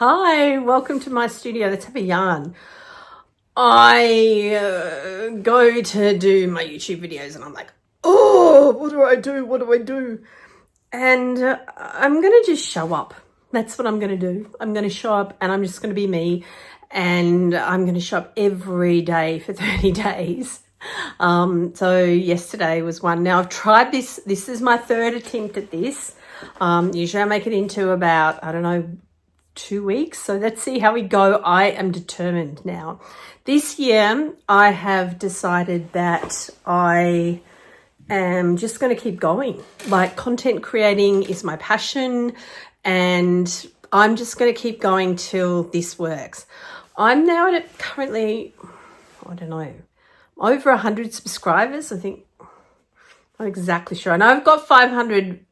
Hi, welcome to my studio. Let's have a yarn. I go to do my YouTube videos and I'm like, oh, what do I do? What do I do? And I'm going to just show up. That's what I'm going to do. I'm going to show up and I'm just going to be me. And I'm going to show up every day for 30 days. So yesterday was one. Now I've tried this. This is my third attempt at this. Usually I make it into about, 2 weeks. So let's see how we go. I am determined now. This year I have decided that I am just going to keep going. Like, content creating is my passion and I'm just going to keep going till this works. I'm now at currently, over 100 subscribers. I think, not exactly sure. And I've got 500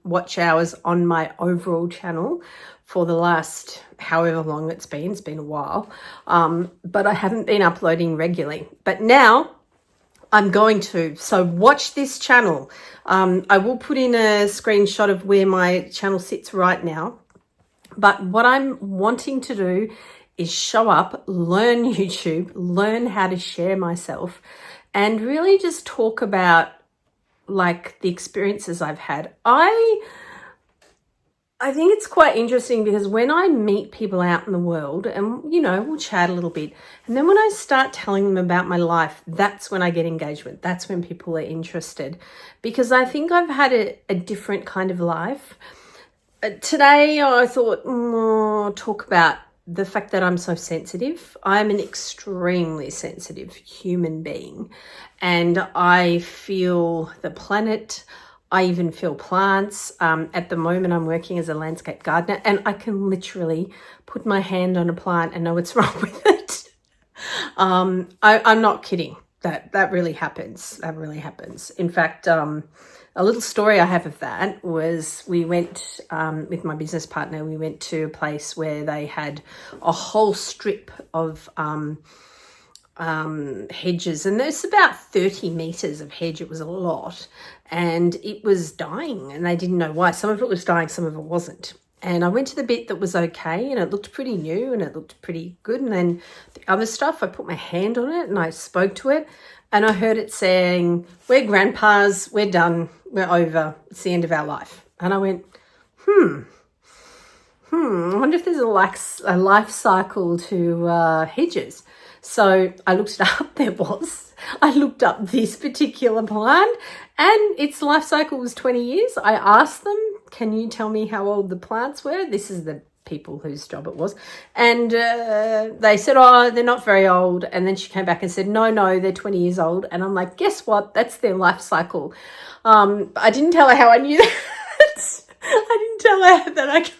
watch hours on my overall channel for the last however long it's been a while, but I haven't been uploading regularly, but now I'm going to. So watch this channel. I will put in a screenshot of where my channel sits right now, but what I'm wanting to do is show up, learn YouTube, learn how to share myself, and really just talk about like the experiences I've had. I think it's quite interesting because when I meet people out in the world and, we'll chat a little bit. And then when I start telling them about my life, that's when I get engagement. That's when people are interested, because I think I've had a different kind of life. Today, I thought, talk about the fact that I'm so sensitive. I'm an extremely sensitive human being, and I feel the planet. I even feel plants. At the moment, I'm working as a landscape gardener, and I can literally put my hand on a plant and know what's wrong with it. I'm not kidding. That really happens. That really happens. In fact, a little story I have of that was we went with my business partner. We went to a place where they had a whole strip of hedges, and there's about 30 meters of hedge. It was a lot, and it was dying, and they didn't know why. Some of it was dying, some of it wasn't. And I went to the bit that was okay, and it looked pretty new and it looked pretty good. And then the other stuff, I put my hand on it and I spoke to it, and I heard it saying, "We're grandpas, we're done, we're over, it's the end of our life." And I went, I wonder if there's a life cycle to hedges. So I looked it up. I looked up this particular plant and its life cycle was 20 years. I asked them, can you tell me how old the plants were? This is the people whose job it was. And they said, oh, they're not very old. And then she came back and said, no, they're 20 years old. And I'm like, guess what? That's their life cycle. I didn't tell her how I knew that. I didn't tell her that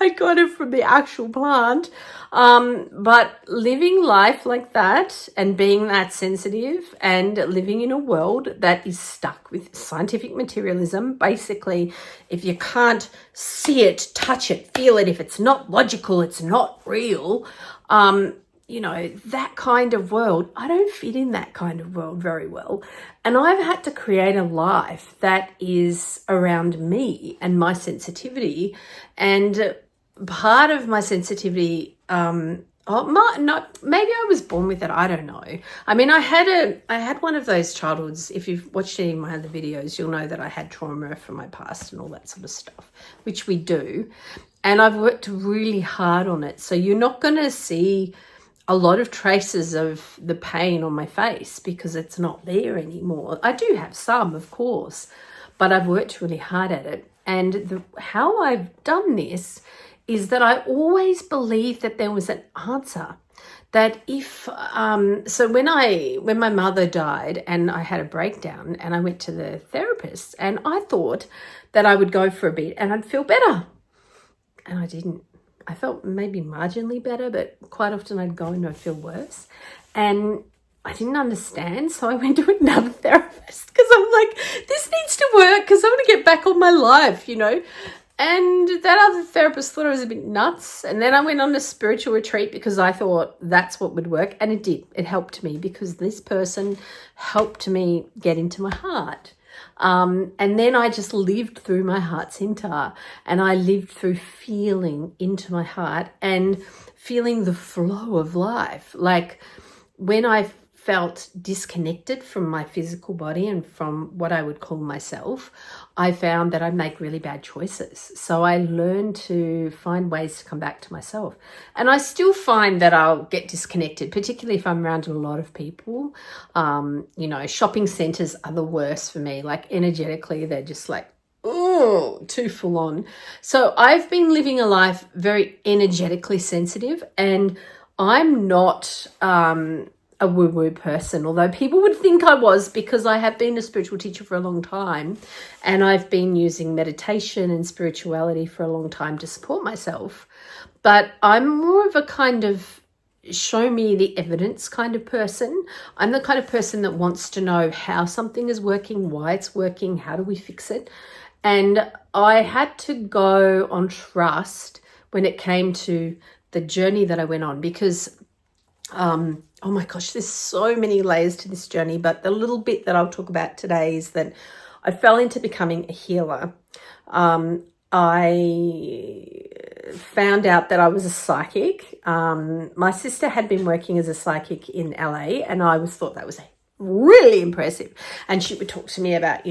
I got it from the actual plant. But living life like that and being that sensitive and living in a world that is stuck with scientific materialism, basically, if you can't see it, touch it, feel it, if it's not logical, it's not real, that kind of world, I don't fit in that kind of world very well. And I've had to create a life that is around me and my sensitivity. And part of my sensitivity, maybe I was born with it. I don't know. I mean, I had one of those childhoods. If you've watched any of my other videos, you'll know that I had trauma from my past and all that sort of stuff, which we do. And I've worked really hard on it. So you're not going to see a lot of traces of the pain on my face because it's not there anymore. I do have some, of course, but I've worked really hard at it. And how I've done this is that I always believed that there was an answer. That if, so when my mother died and I had a breakdown and I went to the therapist, and I thought that I would go for a bit and I'd feel better. And I didn't. I felt maybe marginally better, but quite often I'd go and I'd feel worse. And I didn't understand, so I went to another therapist because I'm like, this needs to work because I want to get back on my life, And that other therapist thought I was a bit nuts. And then I went on a spiritual retreat because I thought that's what would work. And it did. It helped me because this person helped me get into my heart. And then I just lived through my heart center, and I lived through feeling into my heart and feeling the flow of life. Like when I felt disconnected from my physical body and from what I would call myself, I found that I make really bad choices. So I learned to find ways to come back to myself. And I still find that I'll get disconnected, particularly if I'm around a lot of people. Shopping centers are the worst for me. Like energetically, they're just like, oh, too full on. So I've been living a life very energetically sensitive, and I'm not a woo-woo person, although people would think I was, because I have been a spiritual teacher for a long time, and I've been using meditation and spirituality for a long time to support myself. But I'm more of a kind of show me the evidence kind of person. I'm the kind of person that wants to know how something is working, why it's working, how do we fix it. And I had to go on trust when it came to the journey that I went on, because oh my gosh, there's so many layers to this journey, but the little bit that I'll talk about today is that I fell into becoming a healer. I found out that I was a psychic. My sister had been working as a psychic in LA, and I thought that was really impressive. And she would talk to me about,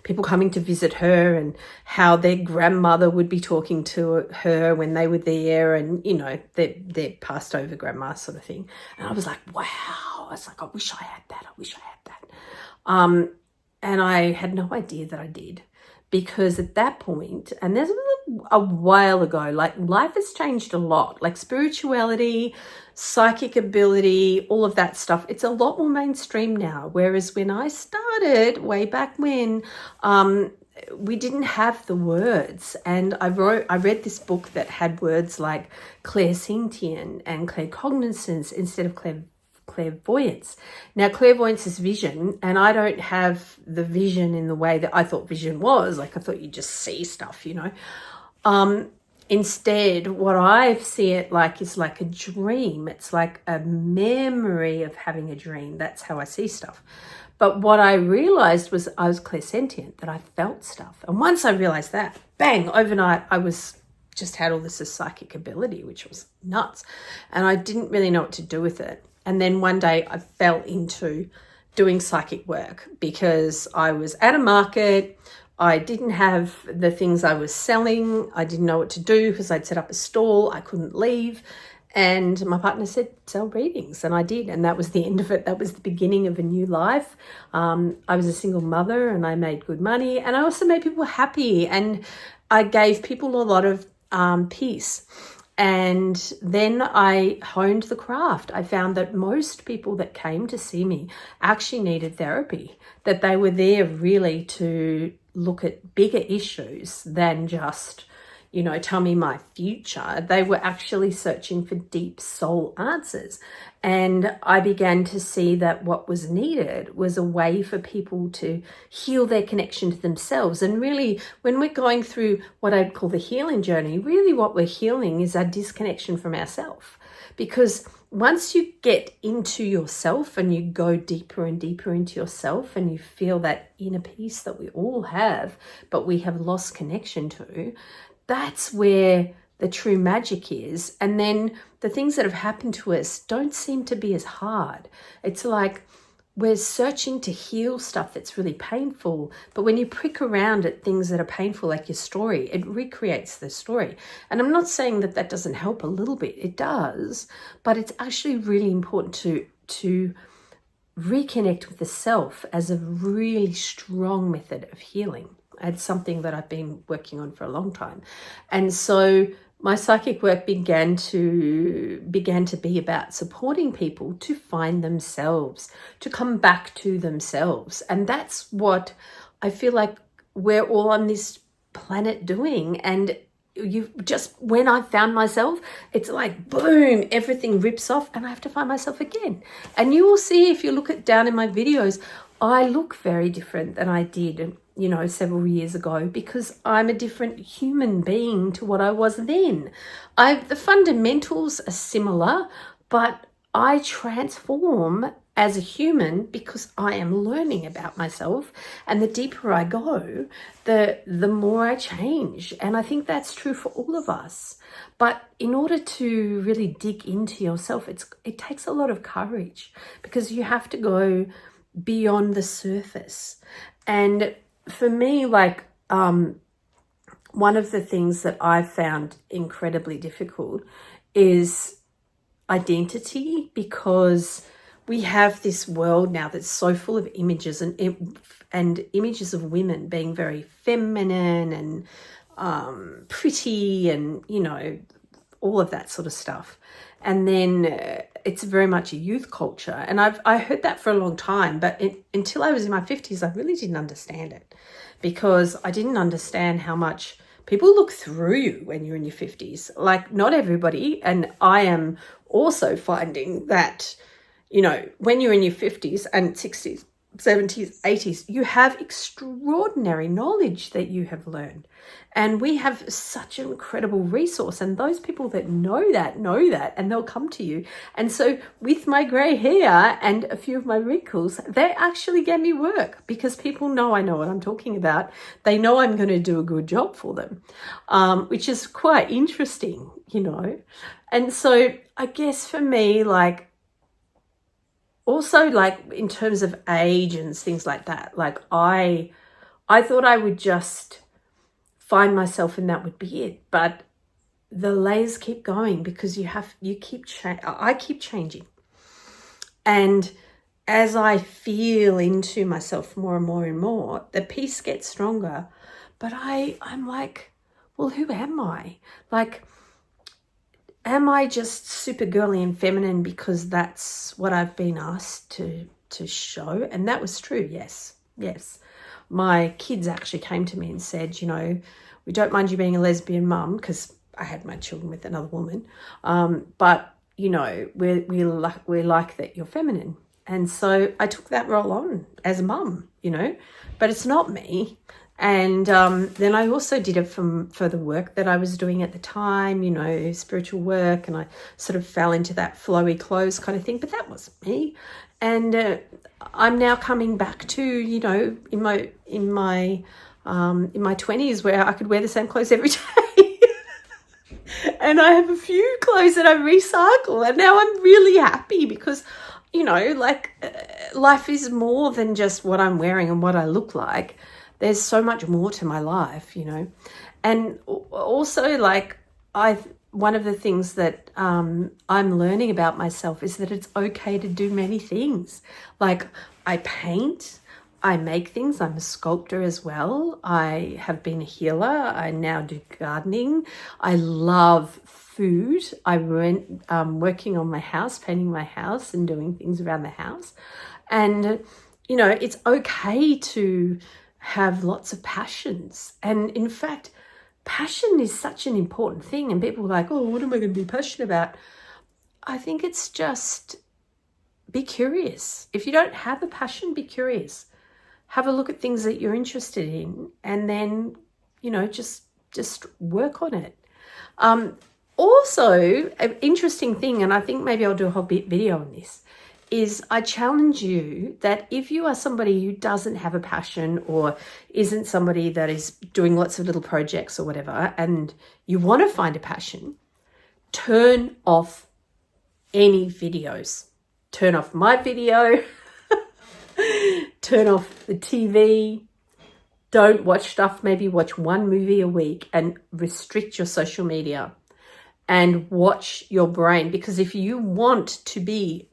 people coming to visit her and how their grandmother would be talking to her when they were there, and, their passed over grandma sort of thing. And I was like, wow. I was like, I wish I had that. And I had no idea that I did, because at that point, and there's a while ago, like life has changed a lot, like spirituality, psychic ability, all of that stuff. It's a lot more mainstream now. Whereas when I started way back when, we didn't have the words. And I read this book that had words like clairsentient and claircognizance instead of clairvoyance. Now, clairvoyance is vision, and I don't have the vision in the way that I thought vision was. Like I thought you just see stuff, Instead, what I see it like is like a dream. It's like a memory of having a dream. That's how I see stuff. But what I realized was I was clairsentient, that I felt stuff. And once I realized that, bang, overnight, I just had all this psychic ability, which was nuts. And I didn't really know what to do with it. And then one day I fell into doing psychic work because I was at a market. I didn't have the things I was selling. I didn't know what to do because I'd set up a stall. I couldn't leave. And my partner said, sell readings. And I did. And that was the end of it. That was the beginning of a new life. I was a single mother, and I made good money. And I also made people happy. And I gave people a lot of peace. And then I honed the craft. I found that most people that came to see me actually needed therapy, that they were there really to look at bigger issues than just, tell me my future. They were actually searching for deep soul answers. And I began to see that what was needed was a way for people to heal their connection to themselves. And really, when we're going through what I'd call the healing journey, really what we're healing is our disconnection from ourselves. Because once you get into yourself and you go deeper and deeper into yourself, and you feel that inner peace that we all have, but we have lost connection to, that's where the true magic is. And then the things that have happened to us don't seem to be as hard. It's like we're searching to heal stuff that's really painful. But when you prick around at things that are painful, like your story, it recreates the story. And I'm not saying that that doesn't help a little bit. It does. But it's actually really important to reconnect with the self as a really strong method of healing. It's something that I've been working on for a long time. And so my psychic work began to be about supporting people to find themselves, to come back to themselves. And that's what I feel like we're all on this planet doing. And when I found myself, it's like, boom, everything rips off and I have to find myself again. And you will see, if you look down in my videos, I look very different than I did, several years ago, because I'm a different human being to what I was then. The fundamentals are similar, but I transform as a human because I am learning about myself, and the deeper I go, the more I change. And I think that's true for all of us. But in order to really dig into yourself, it takes a lot of courage, because you have to go beyond the surface. And for me, like, one of the things that I've found incredibly difficult is identity, because we have this world now that's so full of images and images of women being very feminine and pretty, and all of that sort of stuff. And then it's very much a youth culture, and I heard that for a long time, but until I was in my 50s, I really didn't understand it, because I didn't understand how much people look through you when you're in your 50s. Like, not everybody, and I am also finding that, when you're in your 50s and 60s, 70s, 80s, you have extraordinary knowledge that you have learned. And we have such an incredible resource. And those people that know that, and they'll come to you. And so with my grey hair and a few of my wrinkles, they actually get me work, because people know I know what I'm talking about. They know I'm going to do a good job for them, which is quite interesting, And so I guess for me, like, also, like, in terms of age and things like that, like, I thought I would just find myself and that would be it. But the layers keep going, because I keep changing. And as I feel into myself more and more and more, the piece gets stronger. But I'm like, well, who am I? Like, am I just super girly and feminine because that's what I've been asked to show? And that was true, yes. My kids actually came to me and said, we don't mind you being a lesbian mum, because I had my children with another woman, but, we like that you're feminine. And so I took that role on as a mum, but it's not me. And then I also did it for the work that I was doing at the time, spiritual work, and I sort of fell into that flowy clothes kind of thing, but that wasn't me. And I'm now coming back to, in my 20s, where I could wear the same clothes every day. And I have a few clothes that I recycle, and now I'm really happy, because life is more than just what I'm wearing and what I look like. There's so much more to my life, And also, like, one of the things that I'm learning about myself is that it's okay to do many things. Like, I paint, I make things. I'm a sculptor as well. I have been a healer. I now do gardening. I love food. I'm working on my house, painting my house and doing things around the house. And, it's okay to have lots of passions. And in fact, passion is such an important thing. And people are like, oh, what am I going to be passionate about? I think it's just be curious. If you don't have a passion, be curious. Have a look at things that you're interested in, and then, just work on it. Also, an interesting thing, and I think maybe I'll do a whole video on this, is I challenge you that if you are somebody who doesn't have a passion, or isn't somebody that is doing lots of little projects or whatever, and you want to find a passion, turn off any videos. Turn off my video, turn off the TV, don't watch stuff, maybe watch one movie a week, and restrict your social media and watch your brain. Because if you want to be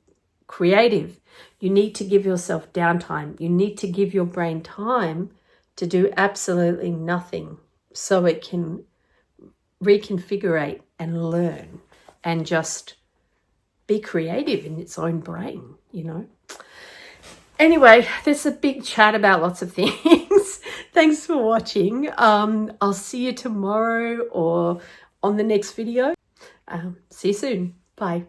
creative, you need to give yourself downtime. You need to give your brain time to do absolutely nothing, so it can reconfigure and learn and just be creative in its own brain, Anyway, there's a big chat about lots of things. Thanks for watching. I'll see you tomorrow or on the next video. See you soon. Bye.